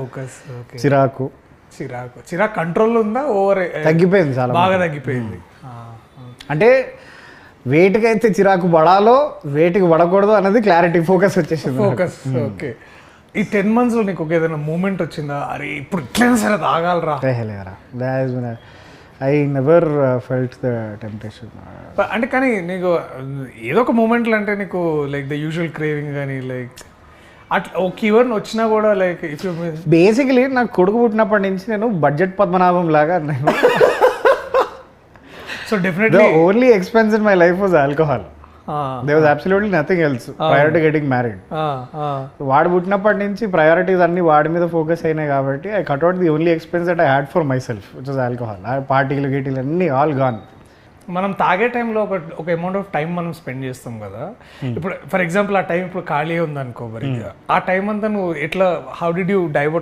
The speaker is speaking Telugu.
Focus, okay. చిరాకు చిరాకు కంట్రోల్ ఉందా? ఓవర్ తగ్గిపోయింది, చాలా బాగా తగ్గిపోయింది. అంటే వేటికైతే చిరాకు పడాలో వేటికి పడకూడదు అన్నది క్లారిటీ, ఫోకస్ వచ్చేసింది. Focus, okay. ఈ 10 months లో నీకు ఒక ఏదైనా మూమెంట్ వచ్చిందా, అరే ఇప్పుడు ఇట్లైనా సరే తాగాలరా? I never felt the temptation. అంటే కానీ నీకు ఏదో ఒక మూమెంట్లు అంటే నీకు లైక్ ద యూజువల్ క్రేవింగ్ కానీ లైక్ అట్లా ఒక ఈవెంట్ వచ్చినా కూడా లైక్ ఇఫ్ యూ బేసికలీ నాకు కొడుకు పుట్టినప్పటి నుంచి నేను బడ్జెట్ పద్మనాభం లాగా నేను so definitely only expense in my life was alcohol. They was absolutely nothing else prior to getting married. వాడు పుట్టినప్పటి నుంచి ప్రయారిటీస్ అన్ని వాడి మీద ఫోకస్ అయినాయి కాబట్టి I cut out the only expense that I had for my self which was alcohol. పార్టీలు గీటీలు అన్నీ ఆల్ గాన్. మనం తాగే టైంలో ఒక అమౌంట్ ఆఫ్ టైం మనం స్పెండ్ చేస్తాం కదా. ఇప్పుడు ఫర్ ఎగ్జాంపుల్ ఆ టైం ఇప్పుడు ఖాళీ ఉందనుకో, మరి ఆ టైం అంతా నువ్వు ఎట్లా, హౌ డిడ్ యూ డైవర్ట్